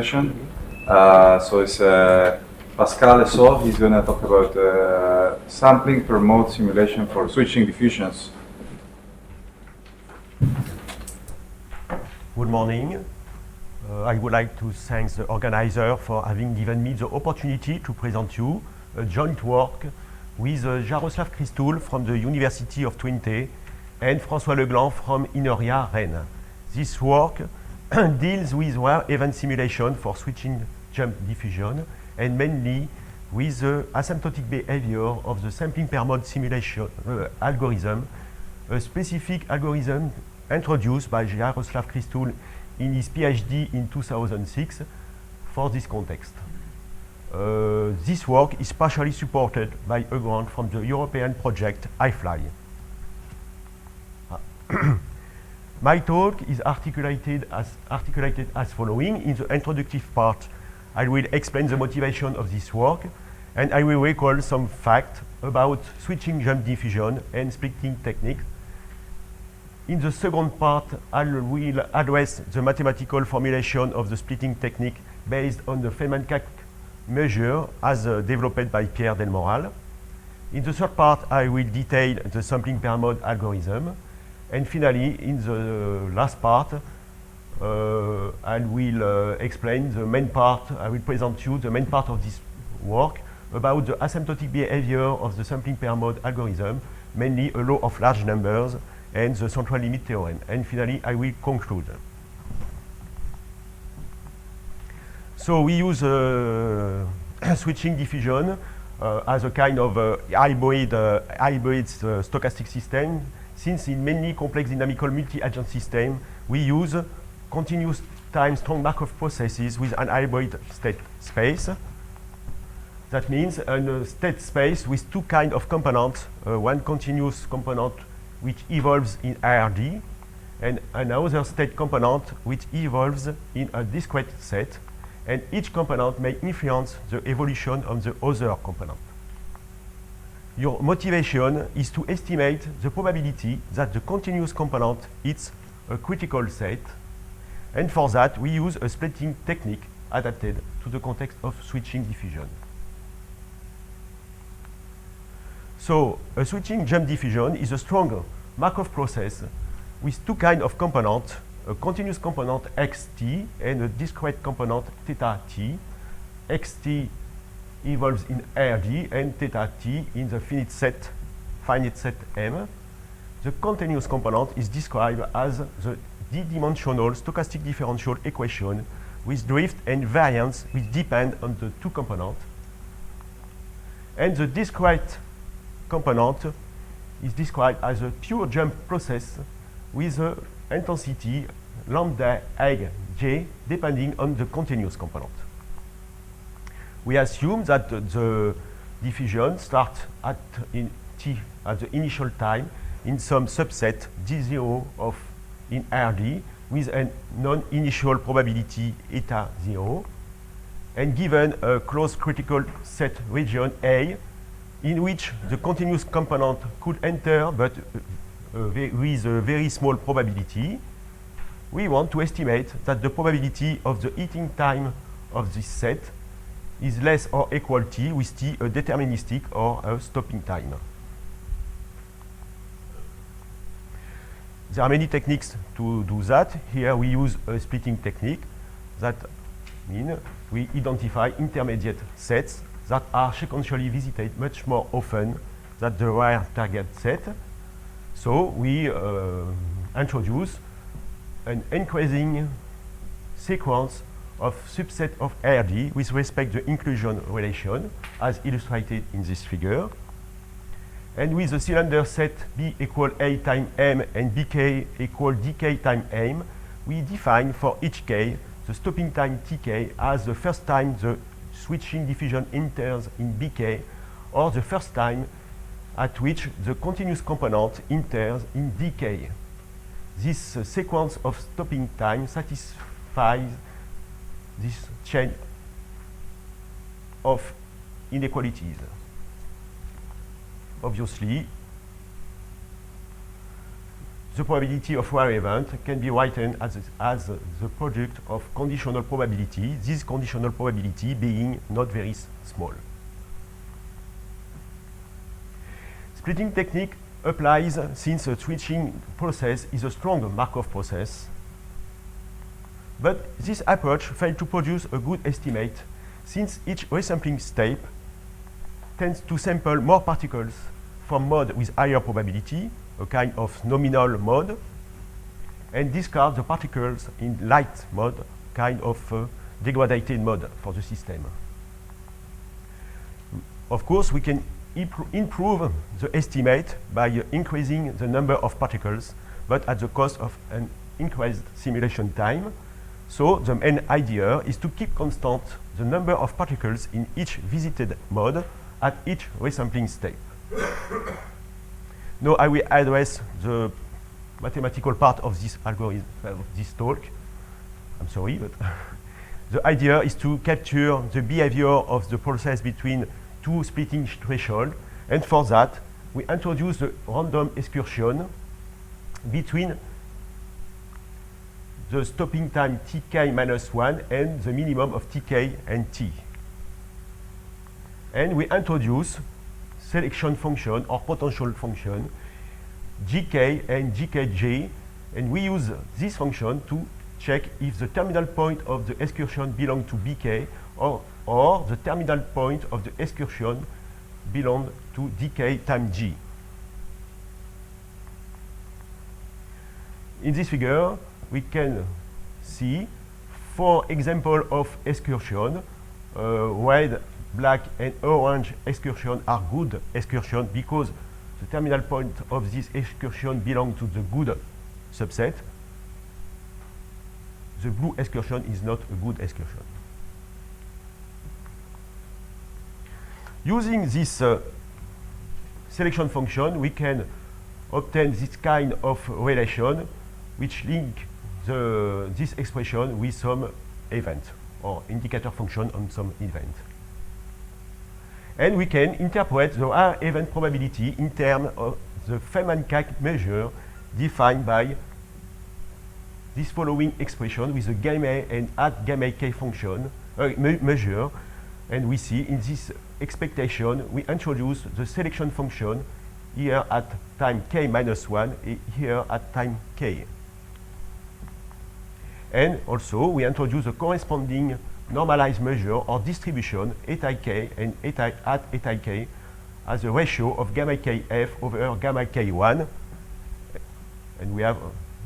So it's Pascal Essor. He's going to talk about sampling per mode simulation for switching diffusions. Good morning. I would like to thank the organizer for having given me the opportunity to present you a joint work with Jaroslav Kristoul from the University of Twente and François Legland from INERIA Rennes. This work deals with rare event simulation for switching jump diffusion and mainly with the asymptotic behavior of the sampling per mode simulation algorithm, a specific algorithm introduced by Jaroslav Kristoul in his PhD in 2006 for this context. This work is partially supported by a grant from the European project iFly. My talk is articulated as following. In the introductory part, I will explain the motivation of this work, and I will recall some facts about switching jump diffusion and splitting techniques. In the second part, I will address the mathematical formulation of the splitting technique based on the Feynman-Cauchy measure as developed by Pierre Delmoral. In the third part, I will detail the sampling per mode algorithm. And finally, in the last part, I will explain the main part. I will present you the main part of this work about the asymptotic behavior of the sampling per mode algorithm, mainly a law of large numbers and the central limit theorem. And finally, I will conclude. So we use switching diffusion as a kind of hybrid stochastic system, since in many complex dynamical multi-agent systems, we use continuous time strong Markov processes with an hybrid state space. That means a state space with two kinds of components, one continuous component which evolves in ARD, and another state component which evolves in a discrete set, and each component may influence the evolution of the other component. Your motivation is to estimate the probability that the continuous component hits a critical set, and for that we use a splitting technique adapted to the context of switching diffusion. So a switching jump diffusion is a strong Markov process with two kinds of components, a continuous component xt and a discrete component theta t. Xt evolves in ARD and theta t in the finite set M. The continuous component is described as the d-dimensional stochastic differential equation with drift and variance which depend on the two components. And the discrete component is described as a pure jump process with an intensity lambda egg j depending on the continuous component. We assume that the diffusion starts at the initial time in some subset d0 of in RD with a non-initial probability eta 0, and given a closed critical set region A in which the continuous component could enter but with a very small probability, we want to estimate that the probability of the heating time of this set is less or equal t, with t a deterministic or a stopping time. There are many techniques to do that. Here we use a splitting technique. That means we identify intermediate sets that are sequentially visited much more often than the rare target set. So we introduce an increasing sequence of subset of ARD with respect to the inclusion relation, as illustrated in this figure. And with the cylinder set B equal A times M and Bk equal dk times M, we define for each k the stopping time tk as the first time the switching diffusion enters in Bk, or the first time at which the continuous component enters in dk. This sequence of stopping time satisfies this chain of inequalities. Obviously, the probability of rare event can be written as the product of conditional probability, this conditional probability being not very small. Splitting technique applies since a switching process is a strong Markov process. But this approach failed to produce a good estimate since each resampling step tends to sample more particles from mode with higher probability, a kind of nominal mode, and discard the particles in light mode, kind of degraded mode for the system. Of course, we can improve the estimate by increasing the number of particles, but at the cost of an increased simulation time. So the main idea is to keep constant the number of particles in each visited mode at each resampling step. Now I will address the mathematical part of this algorithm, of this talk. I'm sorry, but the idea is to capture the behavior of the process between two splitting thresholds, and for that we introduce the random excursion between the stopping time tk minus 1 and the minimum of tk and t. And we introduce selection function or potential function gk and gkj, and we use this function to check if the terminal point of the excursion belongs to bk or the terminal point of the excursion belongs to dk times g. In this figure, we can see 4 examples of excursion. Red, black, and orange excursion are good excursion because the terminal point of this excursion belongs to the good subset. The blue excursion is not a good excursion. Using this selection function, we can obtain this kind of relation which link this expression with some event or indicator function on some event. And we can interpret the rare event probability in terms of the Feynman-Cake measure defined by this following expression with the gamma and at gamma k function measure. And we see in this expectation we introduce the selection function here at time k minus 1, here at time k. And also we introduce a corresponding normalized measure or distribution eta k and at eta k as a ratio of gamma kf over gamma k1, and we have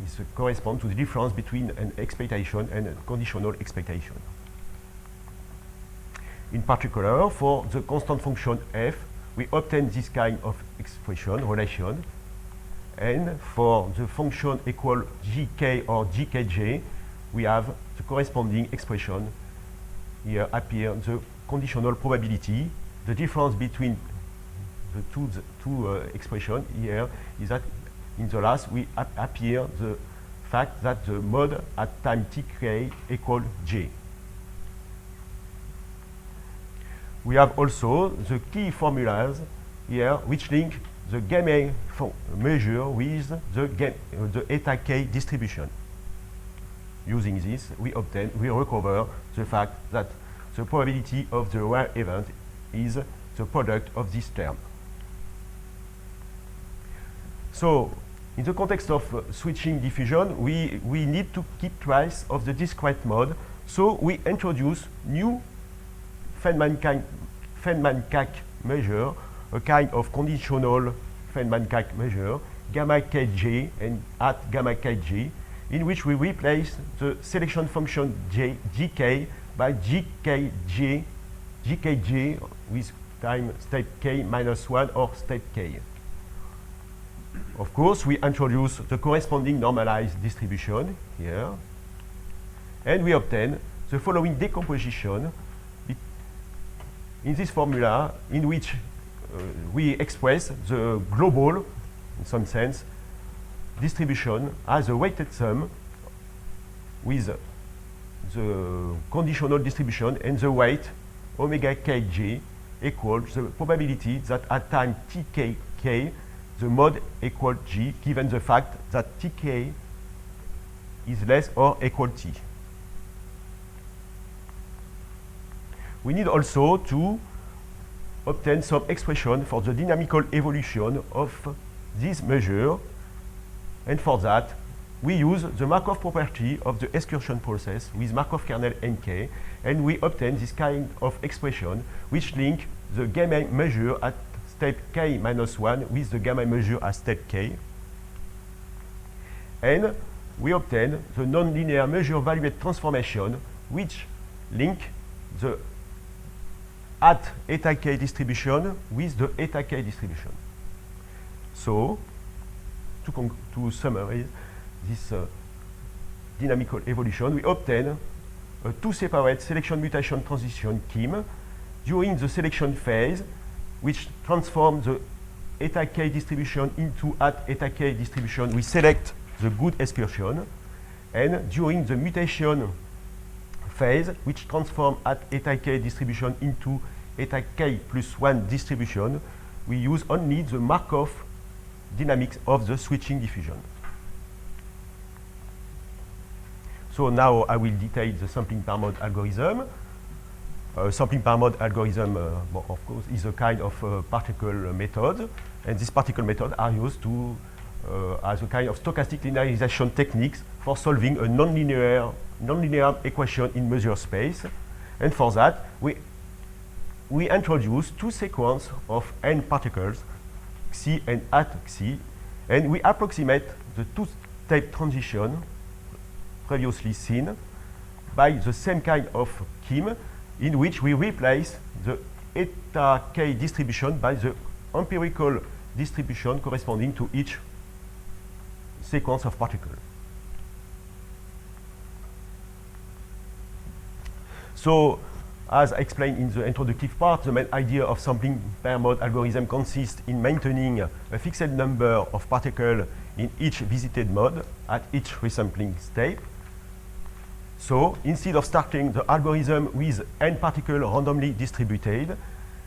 this corresponds to the difference between an expectation and a conditional expectation. In particular, for the constant function f, we obtain this kind of expression relation, and for the function equal gk or gkj, we have the corresponding expression. Here appear the conditional probability. The difference between the two expressions here is that in the last we appear the fact that the mode at time tk equal j. We have also the key formulas here which link the gamma measure with the eta k distribution. Using this, we recover the fact that the probability of the rare event is the product of this term. So, in the context of switching diffusion, we need to keep track of the discrete mode. So we introduce new Feynman-Cake measure, a kind of conditional Feynman-Cake measure, gamma kj and at gamma kj, in which we replace the selection function gk by gkj with time step k minus 1 or step k. Of course, we introduce the corresponding normalized distribution here, and we obtain the following decomposition in this formula, in which we express the global, in some sense, distribution as a weighted sum with the conditional distribution and the weight omega kj equals the probability that at time tkk the mode equal G, given the fact that Tk is less or equal T. We need also to obtain some expression for the dynamical evolution of this measure, and for that we use the Markov property of the excursion process with Markov kernel Nk, and we obtain this kind of expression which link the gamma measure at step k minus 1 with the gamma measure at step k, and we obtain the nonlinear measure valued transformation which link the at eta k distribution with the eta k distribution. So, to summarize this dynamical evolution, we obtain a two separate selection mutation transition scheme during the selection phase, which transforms the eta k distribution into at eta k distribution. We select the good excursion, and during the mutation phase, which transform at eta k distribution into eta k plus 1 distribution, we use only the Markov dynamics of the switching diffusion. So now I will detail the sampling per mode algorithm. Sampling per mode algorithm, well, of course, is a kind of particle method, and these particle methods are used to as a kind of stochastic linearization techniques for solving a nonlinear equation in measure space. And for that, we introduce two sequences of n particles, xi and at xi, and we approximate the two-step transition previously seen by the same kind of scheme in which we replace the eta k distribution by the empirical distribution corresponding to each sequence of particles. So, as I explained in the introductive part, the main idea of sampling per mode algorithm consists in maintaining a fixed number of particles in each visited mode at each resampling step. So, instead of starting the algorithm with n particles randomly distributed,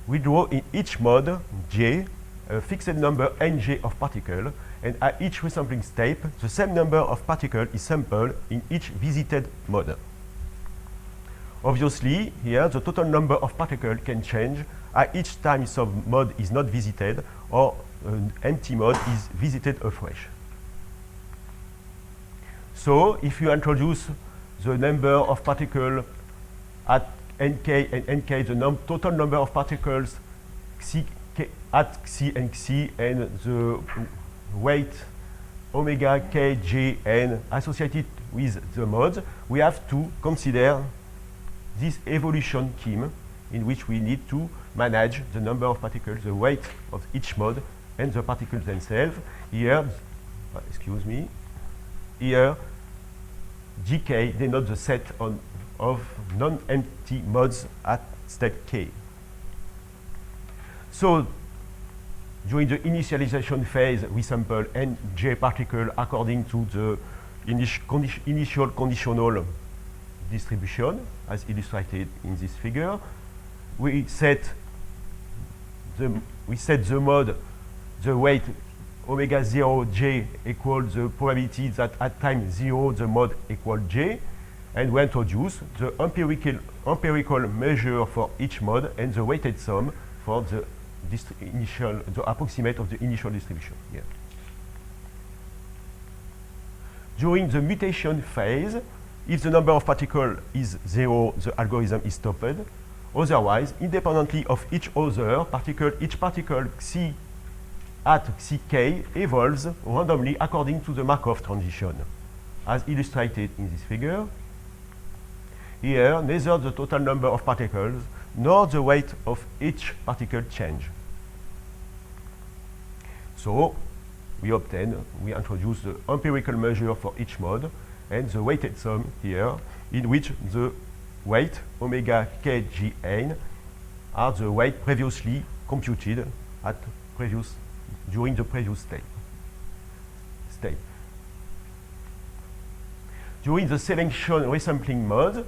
we draw in each mode J a fixed number Nj of particles, and at each resampling step, the same number of particles is sampled in each visited mode. Obviously, here the total number of particles can change at each time some mode is not visited or an empty mode is visited afresh. So, if you introduce the number of particles at nk and nk, the total number of particles at xi and xi, and the weight omega k, j, n associated with the modes, we have to consider this evolution scheme in which we need to manage the number of particles, the weight of each mode, and the particles themselves. Here, excuse me, here gk denotes the set of non-empty modes at step k. So, during the initialization phase, we sample nj particles according to the initial conditional distribution, as illustrated in this figure. We set the mode, the weight omega 0 j equals the probability that at time 0 the mode equals j, and we introduce the empirical measure for each mode and the weighted sum for the approximate of the initial distribution. Yeah. During the mutation phase, if the number of particles is 0, the algorithm is stopped. Otherwise, independently of each other particle, each particle xi at xk evolves randomly according to the Markov transition, as illustrated in this figure. Here, neither the total number of particles nor the weight of each particle change. So, we introduce the empirical measure for each mode and the weighted sum here, in which the weight omega k g n are the weight previously computed at during the previous state. During the selection resampling mode,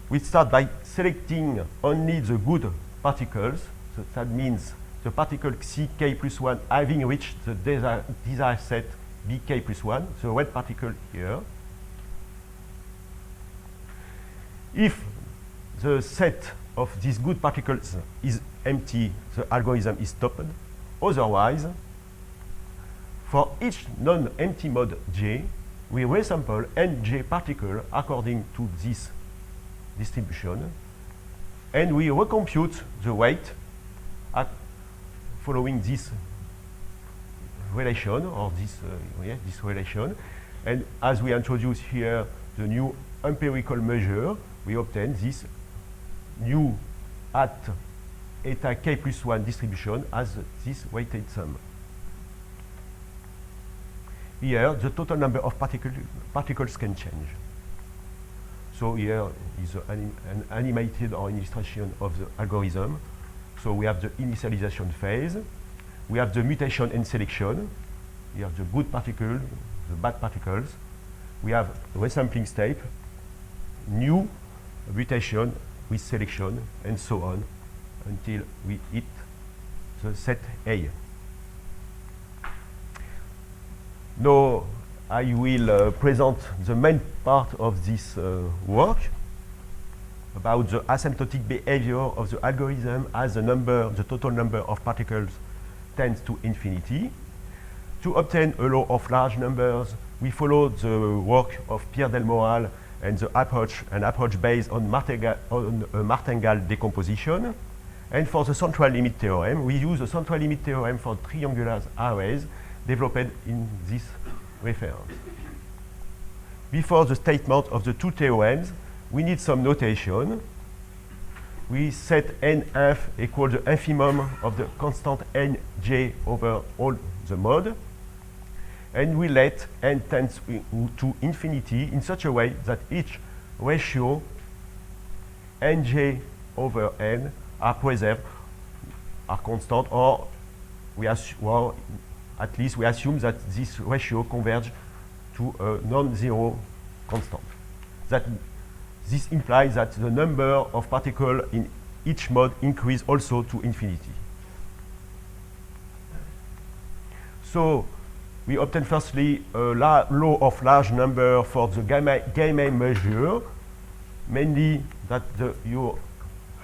we start by selecting only the good particles. So that means the particle Ck plus 1 having reached the desired set Bk plus 1, the red particle here. If the set of these good particles is empty, the algorithm is stopped. Otherwise, for each non-empty mode J, we resample Nj particle according to this distribution, and we recompute the weight following this relation, or this relation. And as we introduce here the new empirical measure, we obtain this new at eta k plus 1 distribution as this weighted sum. Here, the total number of particles can change. So here is an animated or an illustration of the algorithm. So we have the initialization phase. We have the mutation and selection. We have the good particles, the bad particles. We have resampling step, new mutation with selection, and so on, until we hit the set A. Now, I will present the main part of this work about the asymptotic behavior of the algorithm as the total number of particles tends to infinity. To obtain a law of large numbers, we follow the work of Pierre Delmoral and the approach based on Martingale decomposition. And for the central limit theorem, we use the central limit theorem for triangular arrays developed in this reference. Before the statement of the two theorems, we need some notation. We set nf equal the infimum of the constant nj over all the mode, and we let n tends to infinity in such a way that each ratio nj over n are preserved, are constant, or at least we assume that this ratio converges to a non-zero constant. This implies that the number of particles in each mode increase also to infinity. So we obtain firstly a law of large number for the gamma measure, mainly that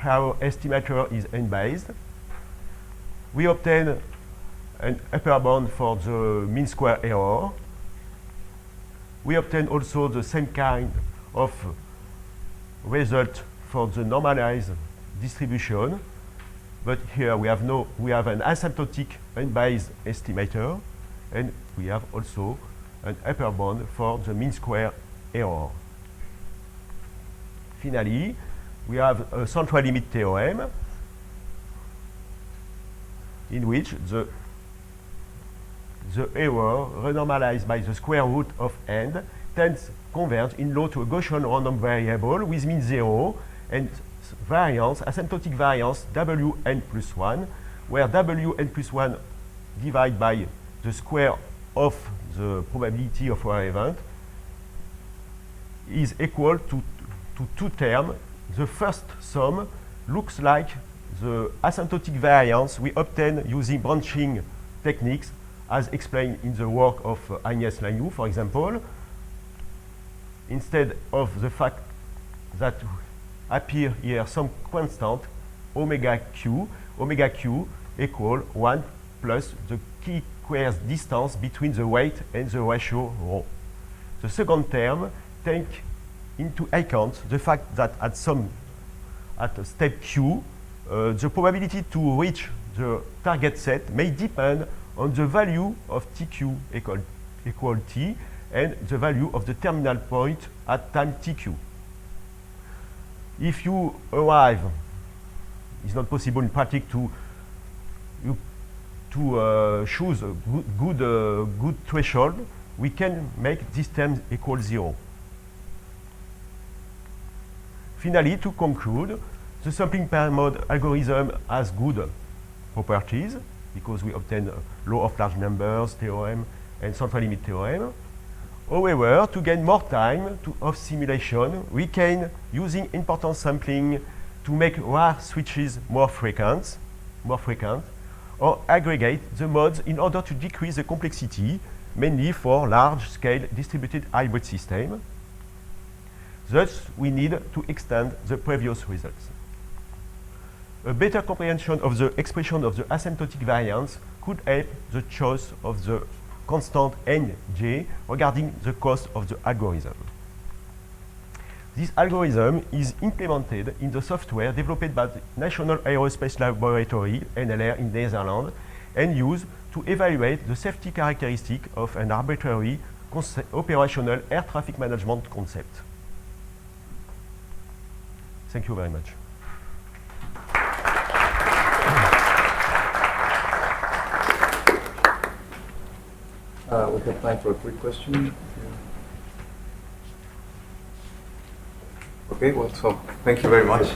our estimator is n-based. We obtain an upper bound for the mean square error. We obtain also the same kind of result for the normalized distribution, but here we have an asymptotic unbiased estimator, and we have also an upper bound for the mean square error. Finally, we have a central limit theorem in which the error renormalized by the square root of n tends converge in law to a Gaussian random variable with mean 0 and variance, asymptotic variance Wn plus 1, where Wn plus 1 divided by the square of the probability of our event is equal to two terms. The first sum looks like the asymptotic variance we obtain using branching techniques as explained in the work of Agnès Lagnoux, for example. Instead of the fact that appear here some constant omega q equal 1 plus the chi-squares distance between the weight and the ratio rho. The second term takes into account the fact that at step q, the probability to reach the target set may depend on the value of tq equal t and the value of the terminal point at time tq. If you arrive, it's not possible in practice to choose a good threshold, we can make this term equal 0. Finally, to conclude, the sampling per mode algorithm has good properties because we obtain a law of large numbers theorem and central limit theorem. However, to gain more time of simulation, we can, using importance sampling, to make rare switches more frequent. or aggregate the modes in order to decrease the complexity, mainly for large-scale distributed hybrid system. Thus, we need to extend the previous results. A better comprehension of the expression of the asymptotic variance could help the choice of the constant nj regarding the cost of the algorithm. This algorithm is implemented in the software developed by the National Aerospace Laboratory, NLR, in Netherlands, and used to evaluate the safety characteristic of an arbitrary operational air traffic management concept. Thank you very much. We have time for a quick question. Okay, well, so thank you very much.